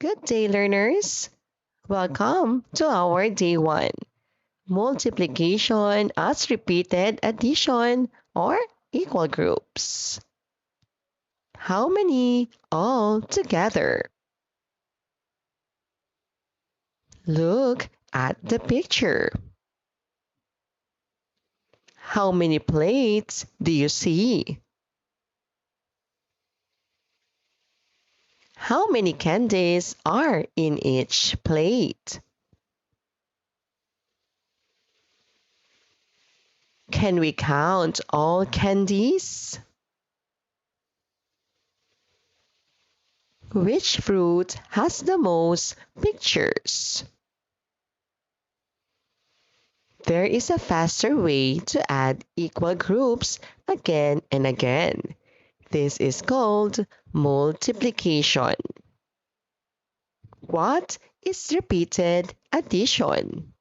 Good day, learners. Welcome to our day one. Multiplication as repeated addition or equal groups. How many all together? Look at the picture. How many plates do you see? How many candies are in each plate? Can we count all candies? Which fruit has the most pictures? There is a faster way to add equal groups again and again. This is called multiplication. What is repeated addition?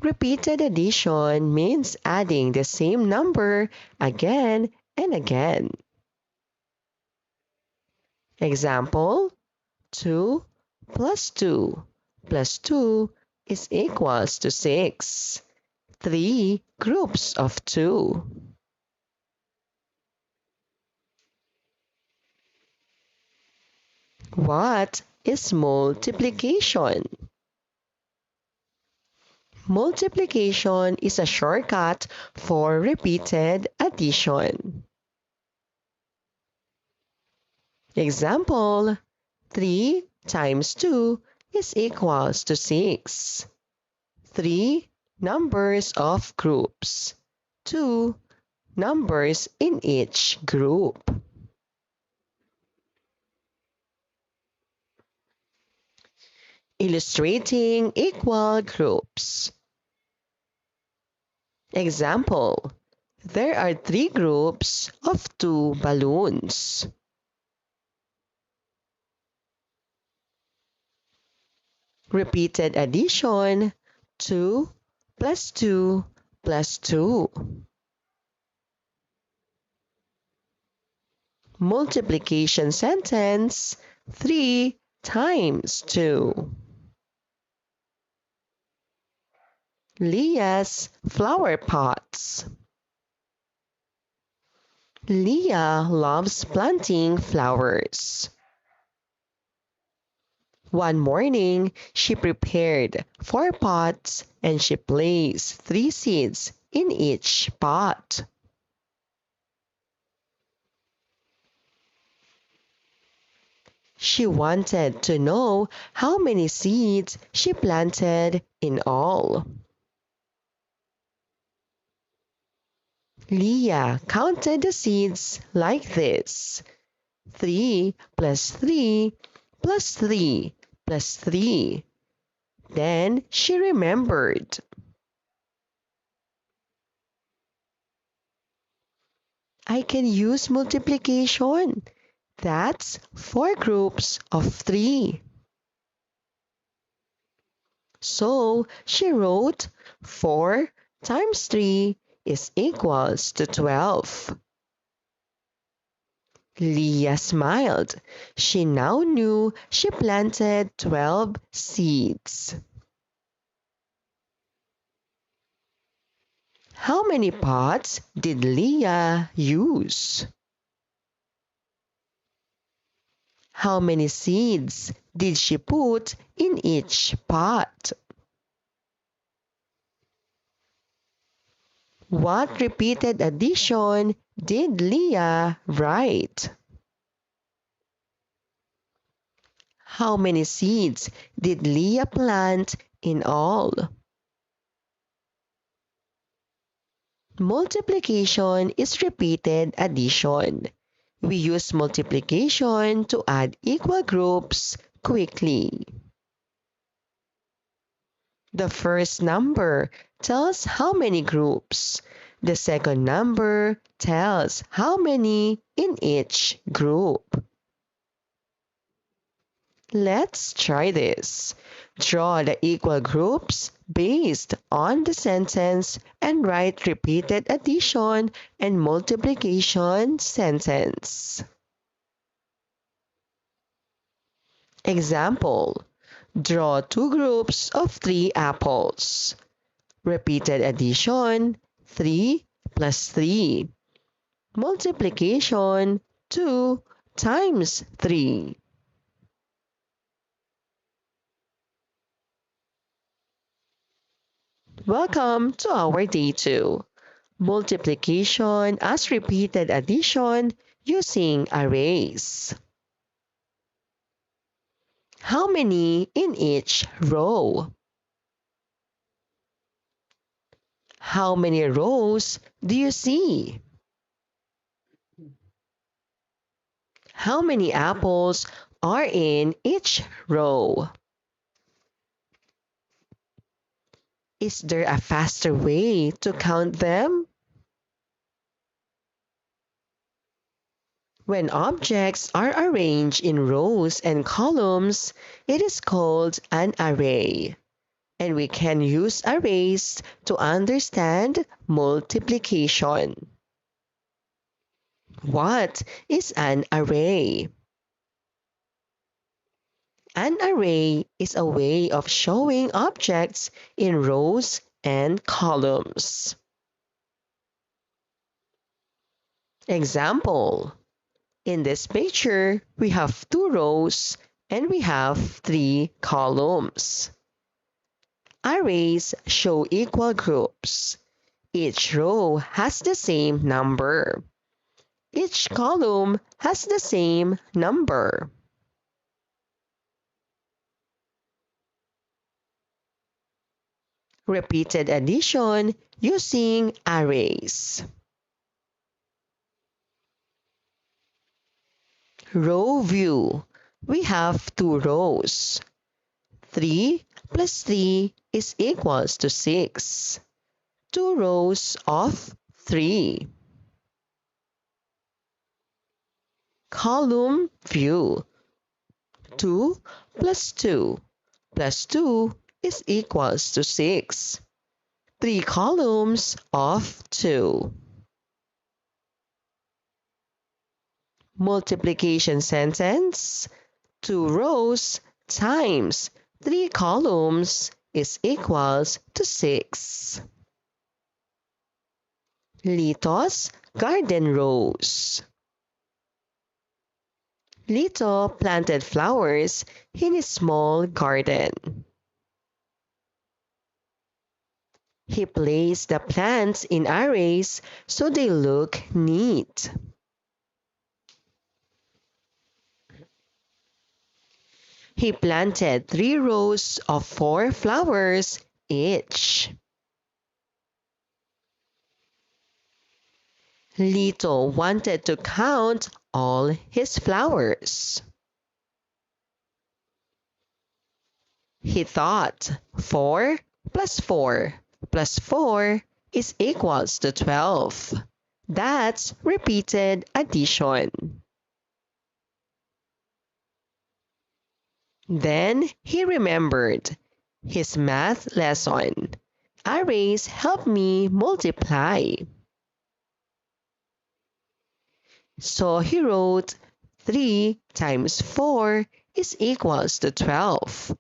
Repeated addition means adding the same number again and again. Example, 2 plus 2 plus 2 is equals to 6. 3 groups of 2. What is multiplication? Multiplication is a shortcut for repeated addition. Example, 3 times 2 is equals to 6. 3 numbers of groups. 2 numbers in each group. Illustrating equal groups. Example, there are 3 groups of 2 balloons. Repeated addition, 2 plus 2 plus 2. Multiplication sentence, 3 times 2. Leah's flower pots. Leah loves planting flowers. One morning, she prepared 4 pots and she placed 3 seeds in each pot. She wanted to know how many seeds she planted in all. Leah counted the seeds like this: 3 plus 3 plus 3 plus 3. Then she remembered. I can use multiplication. That's 4 groups of 3. So she wrote 4 times 3 is equals to 12. Leah smiled. She now knew she planted 12 seeds. How many pots did Leah use? How many seeds did she put in each pot? What repeated addition did Leah write? How many seeds did Leah plant in all? Multiplication is repeated addition. We use multiplication to add equal groups quickly. The first number tells how many groups. The second number tells how many in each group. Let's try this. Draw the equal groups based on the sentence and write repeated addition and multiplication sentence. Example, draw two groups of 3 apples. Repeated addition, 3 plus 3. Multiplication, 2 times 3. Welcome to our day 2. Multiplication as repeated addition using arrays. How many in each row? How many rows do you see? How many apples are in each row? Is there a faster way to count them? When objects are arranged in rows and columns, it is called an array. And we can use arrays to understand multiplication. What is an array? An array is a way of showing objects in rows and columns. Example. In this picture, we have 2 rows and we have 3 columns. Arrays show equal groups. Each row has the same number. Each column has the same number. Repeated addition using arrays. Row view. We have 2 rows. 3 plus 3 is equals to 6. 2 rows of 3. Column view. 2 plus 2 plus 2 is equals to 6. 3 columns of 2. Multiplication sentence. 2 rows times 3 columns is equals to 6. Lito's garden rose. Lito planted flowers in his small garden. He placed the plants in arrays so they look neat. He planted 3 rows of 4 flowers each. Lito wanted to count all his flowers. He thought 4 plus 4 plus 4 is equals to 12. That's repeated addition. Then he remembered his math lesson. Arrays help me multiply. So he wrote 3 times 4 is equals to 12.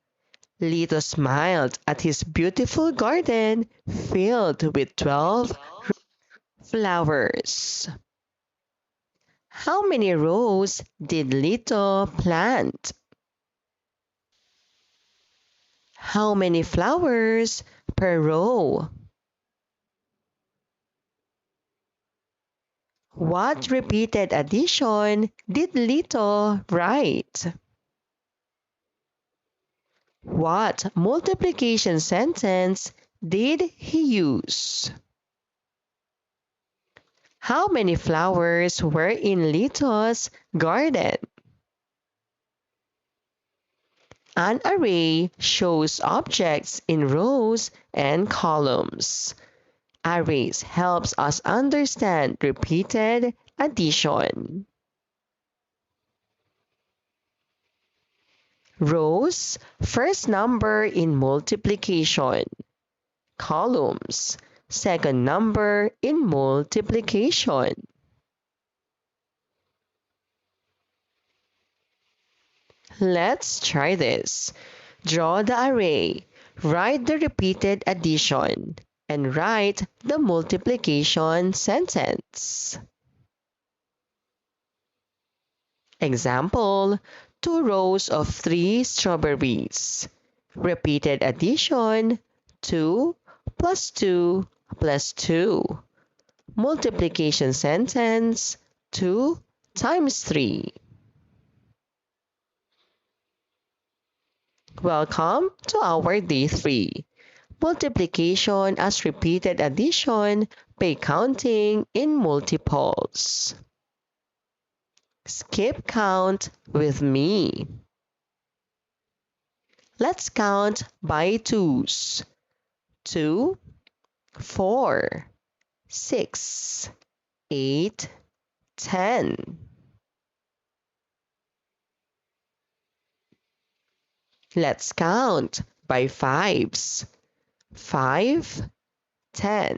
Lito smiled at his beautiful garden filled with 12 flowers. How many rows did Lito plant? How many flowers per row? What repeated addition did Lito write? What multiplication sentence did he use? How many flowers were in Lito's garden? An array shows objects in rows and columns. Arrays helps us understand repeated addition. Rows, first number in multiplication. Columns, second number in multiplication. Let's try this. Draw the array, write the repeated addition, and write the multiplication sentence. Example, 2 rows of 3 strawberries. Repeated addition, 2 plus 2 plus 2. Multiplication sentence, 2 times 3. Welcome to our day 3. Multiplication as repeated addition by counting in multiples. Skip count with me. Let's count by twos. 2, 4, 6, 8, 10. Let's count by fives. 5, 10,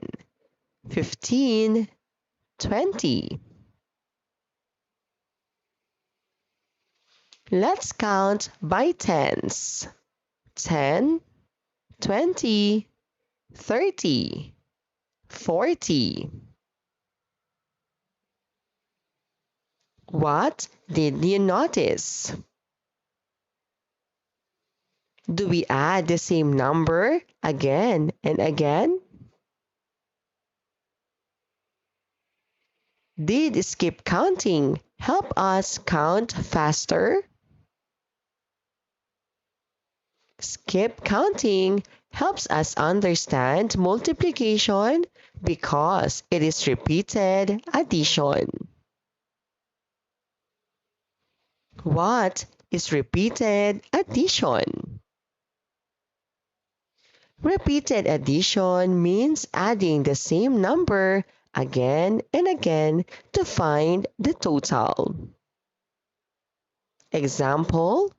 15, 20. Let's count by tens. 10, 20, 30, 40. What did you notice? Do we add the same number again and again? Did skip counting help us count faster? Skip counting helps us understand multiplication because it is repeated addition. What is repeated addition? Repeated addition means adding the same number again and again to find the total. Example,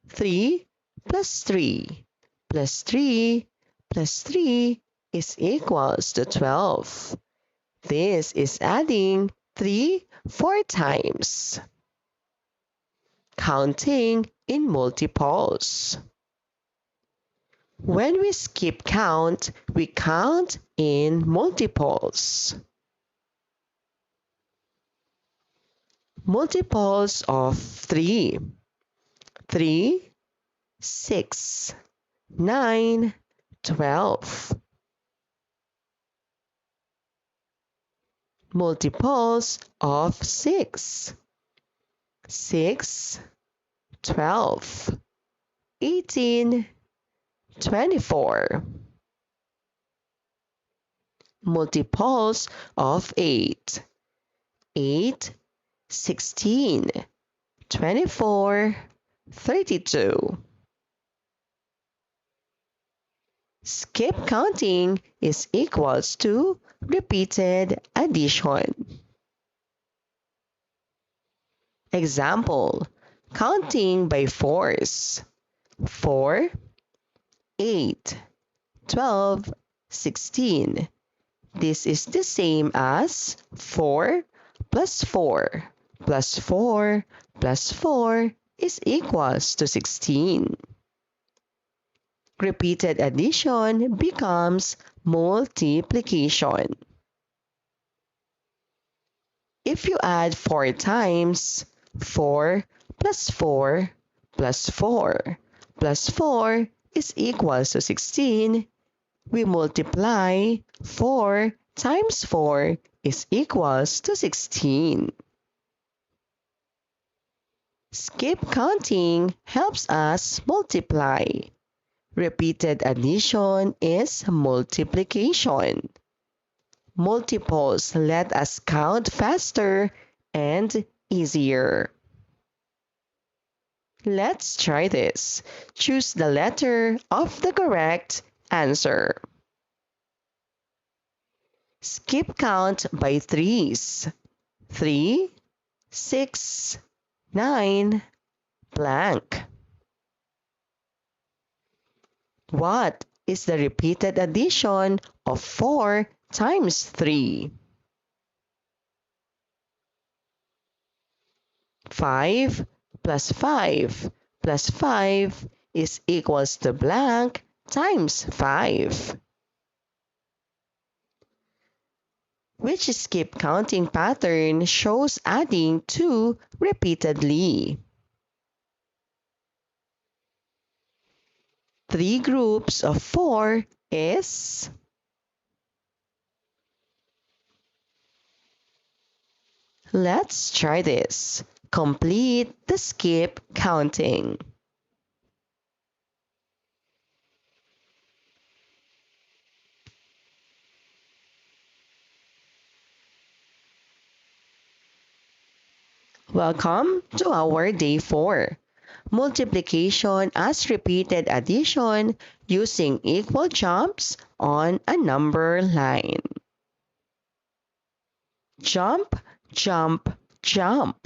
3 plus 3 plus 3 plus 3 is equals to 12. This is adding 3 4 times. Counting in multiples. When we skip count, we count in multiples. Multiples of 3. 3, 6, 9, 12. Multiples of 6. 6, 12, 18, 24. Multiples of 8. 8, 16, 24, 32. Skip counting is equals to repeated addition. Example, counting by fours. 4, 8, 12, 16. This is the same as 4 plus 4 plus 4 plus 4 is equals to 16. Repeated addition becomes multiplication. If you add 4 times, 4 plus 4 plus 4 plus 4 is equals to 16. We multiply 4 times 4 is equals to 16. Skip counting helps us multiply. Repeated addition is multiplication. Multiples let us count faster and easier. Let's try this. Choose the letter of the correct answer. Skip count by threes. 3, 6, 9, blank. What is the repeated addition of 4 times 3? 5 plus 5 plus 5 is equals to blank times 5. Which skip counting pattern shows adding 2 repeatedly? 3 groups of 4 is? Let's try this. Complete the skip counting. Welcome to our day 4. Multiplication as repeated addition using equal jumps on a number line. Jump, jump, jump.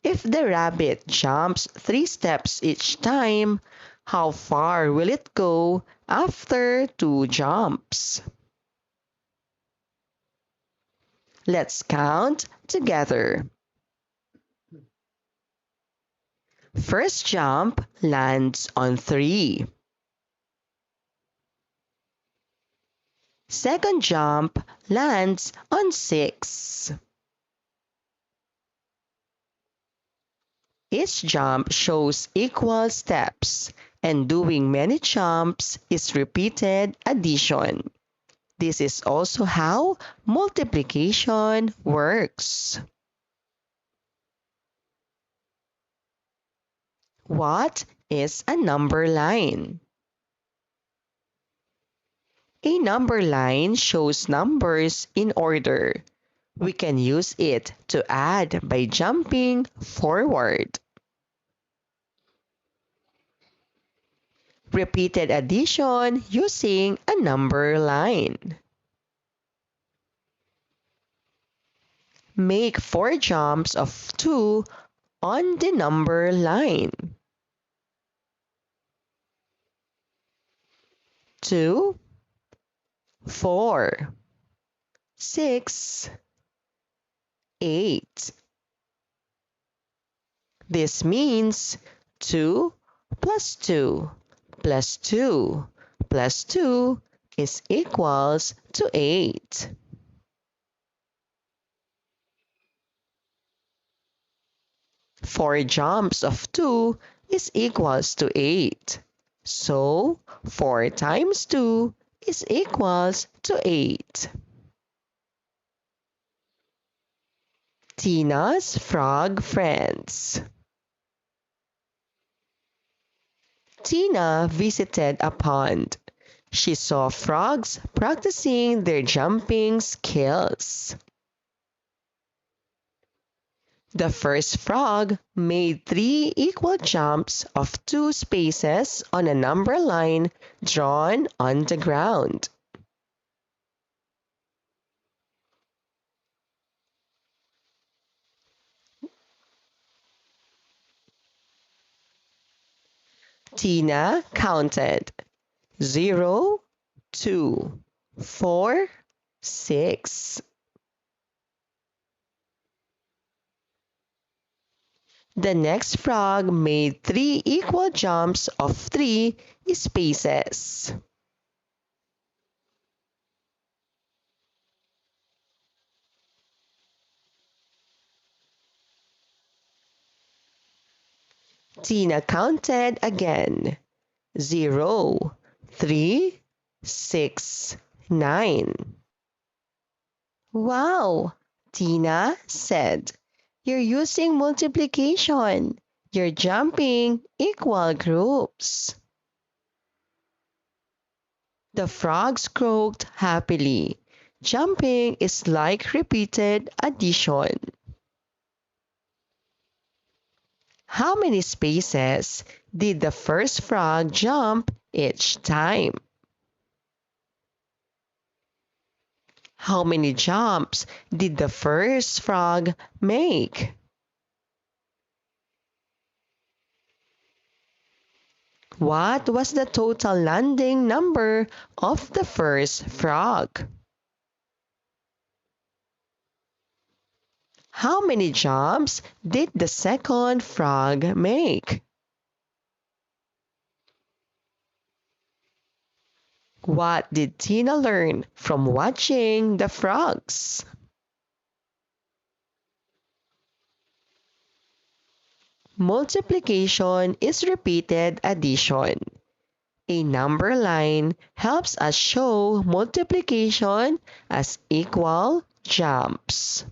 If the rabbit jumps 3 steps each time, how far will it go after 2 jumps? Let's count together. First jump lands on 3. Second jump lands on 6. Each jump shows equal steps, and doing many jumps is repeated addition. This is also how multiplication works. What is a number line? A number line shows numbers in order. We can use it to add by jumping forward. Repeated addition using a number line. Make 4 jumps of 2 on the number line. 2, 4, 6, 8. This means 2 plus 2 plus 2 plus 2 is equals to 8. 4 jumps of 2 is equals to 8. So 4 times 2 is equals to 8. Tina's frog friends. Tina visited a pond. She saw frogs practicing their jumping skills. The first frog made 3 equal jumps of 2 spaces on a number line drawn on the ground. Tina counted 0, 2, 4, 6. The next frog made 3 equal jumps of 3 spaces. Tina counted again 0, 3, 6, 9. Wow, Tina said. You're using multiplication. You're jumping equal groups. The frogs croaked happily. Jumping is like repeated addition. How many spaces did the first frog jump each time? How many jumps did the first frog make? What was the total landing number of the first frog? How many jumps did the second frog make? What did Tina learn from watching the frogs? Multiplication is repeated addition. A number line helps us show multiplication as equal jumps.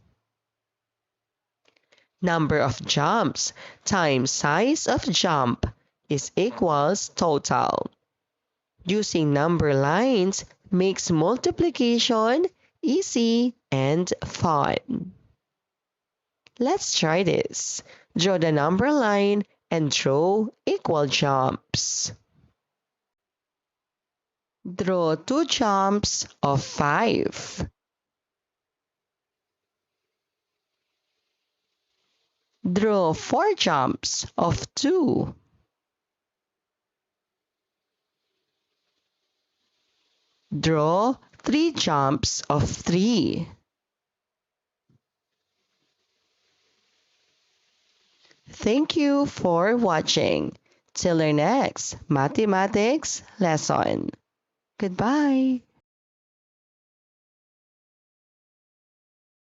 Number of jumps times size of jump is equals total. Using number lines makes multiplication easy and fun. Let's try this. Draw the number line and draw equal jumps. Draw 2 jumps of 5. Draw 4 jumps of 2. Draw 3 jumps of 3. Thank you for watching. Till our next mathematics lesson. Goodbye.